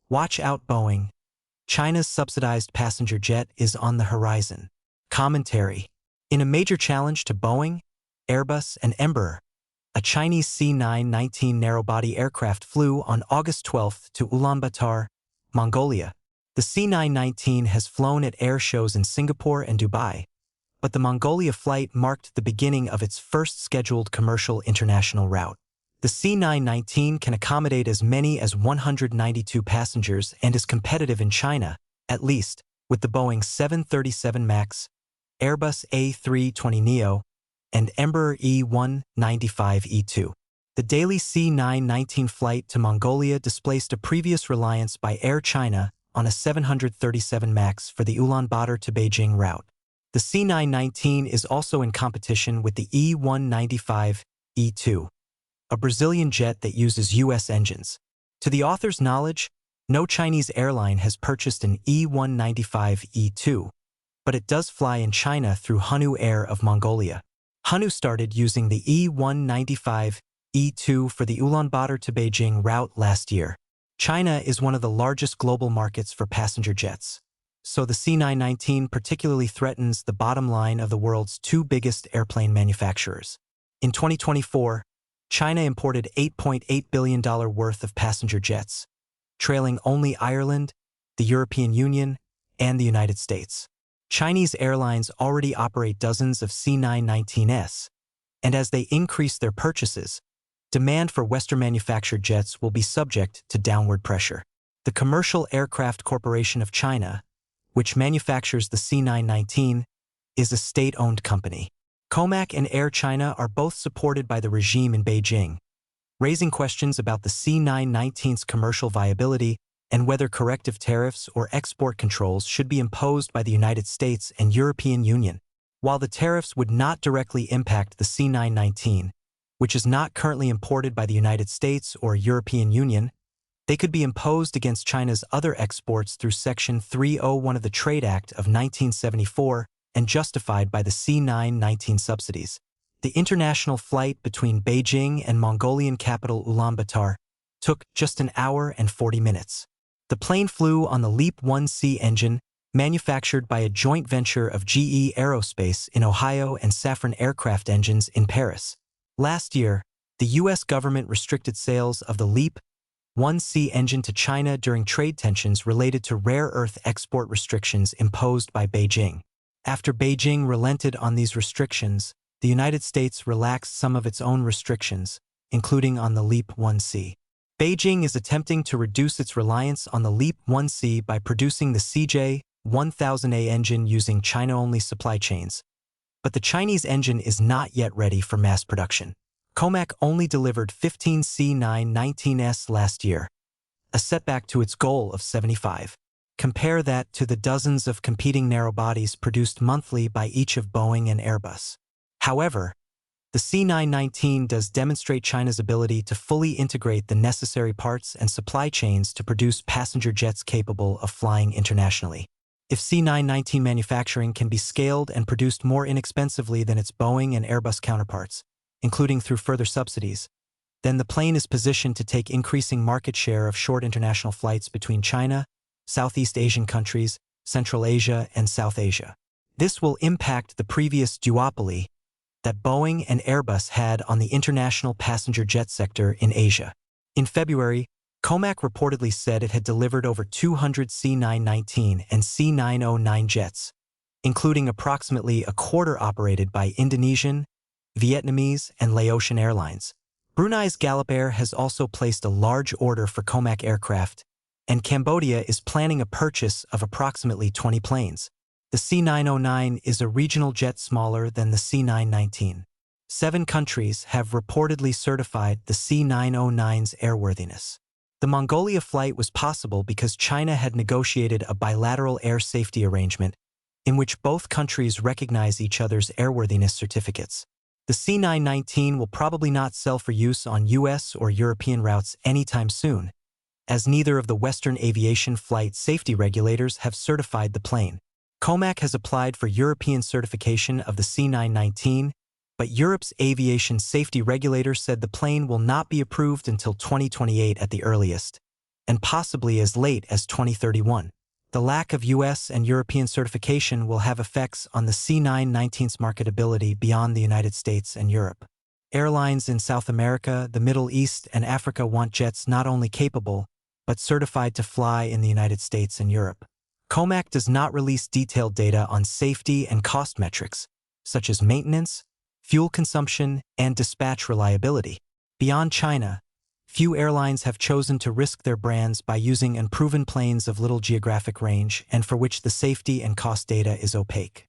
Watch out, Boeing. China's subsidized passenger jet is on the horizon. Commentary. In a major challenge to Boeing, Airbus, and Embraer, a Chinese C919 narrow-body aircraft flew on August 12 to Ulaanbaatar, Mongolia. The C919 has flown at air shows in Singapore and Dubai, but the Mongolia flight marked the beginning of its first scheduled commercial international route. The C919 can accommodate as many as 192 passengers and is competitive in China, at least, with the Boeing 737 MAX, Airbus A320neo, and Embraer E195-E2. The daily C919 flight to Mongolia displaced a previous reliance by Air China on a 737 MAX for the Ulaanbaatar to Beijing route. The C919 is also in competition with the E195-E2, a Brazilian jet that uses U.S. engines. To the author's knowledge, no Chinese airline has purchased an E195-E2, but it does fly in China through Hanu Air of Mongolia. Hanu started using the E195-E2 for the Ulaanbaatar to Beijing route last year. China is one of the largest global markets for passenger jets, so the C919 particularly threatens the bottom line of the world's two biggest airplane manufacturers. In 2024, China imported $8.8 billion worth of passenger jets, trailing only Ireland, the European Union, and the United States. Chinese airlines already operate dozens of C919s, and as they increase their purchases, demand for Western-manufactured jets will be subject to downward pressure. The Commercial Aircraft Corporation of China, which manufactures the C919, is a state-owned company. COMAC and Air China are both supported by the regime in Beijing, raising questions about the C919's commercial viability and whether corrective tariffs or export controls should be imposed by the United States and European Union. While the tariffs would not directly impact the C919, which is not currently imported by the United States or European Union, they could be imposed against China's other exports through Section 301 of the Trade Act of 1974 and justified by the C919 subsidies. The international flight between Beijing and Mongolian capital Ulaanbaatar took just an hour and 40 minutes. The plane flew on the LEAP-1C engine, manufactured by a joint venture of GE Aerospace in Ohio and Safran Aircraft Engines in Paris. Last year, the U.S. government restricted sales of the LEAP-1C engine to China during trade tensions related to rare earth export restrictions imposed by Beijing. After Beijing relented on these restrictions, the United States relaxed some of its own restrictions, including on the LEAP-1C. Beijing is attempting to reduce its reliance on the LEAP-1C by producing the CJ-1000A engine using China-only supply chains, but the Chinese engine is not yet ready for mass production. COMAC only delivered 15 C919s last year, a setback to its goal of 75. Compare that to the dozens of competing narrow-bodies produced monthly by each of Boeing and Airbus. However, the C919 does demonstrate China's ability to fully integrate the necessary parts and supply chains to produce passenger jets capable of flying internationally. If C919 manufacturing can be scaled and produced more inexpensively than its Boeing and Airbus counterparts, including through further subsidies, then the plane is positioned to take increasing market share of short international flights between China, Southeast Asian countries, Central Asia, and South Asia. This will impact the previous duopoly that Boeing and Airbus had on the international passenger jet sector in Asia. In February, COMAC reportedly said it had delivered over 200 C919 and C909 jets, including approximately a quarter operated by Indonesian, Vietnamese, and Laotian airlines. Brunei's Gallop Air has also placed a large order for COMAC aircraft, and Cambodia is planning a purchase of approximately 20 planes. The C909 is a regional jet smaller than the C919. 7 countries have reportedly certified the C909's airworthiness. The Mongolia flight was possible because China had negotiated a bilateral air safety arrangement in which both countries recognize each other's airworthiness certificates. The C919 will probably not sell for use on U.S. or European routes anytime soon, as neither of the Western aviation flight safety regulators have certified the plane. COMAC has applied for European certification of the C919, but Europe's aviation safety regulator said the plane will not be approved until 2028 at the earliest, and possibly as late as 2031. The lack of US and European certification will have effects on the C919's marketability beyond the United States and Europe. Airlines in South America, the Middle East, and Africa want jets not only capable, but certified to fly in the United States and Europe. COMAC does not release detailed data on safety and cost metrics, such as maintenance, fuel consumption, and dispatch reliability. Beyond China, few airlines have chosen to risk their brands by using unproven planes of little geographic range and for which the safety and cost data is opaque.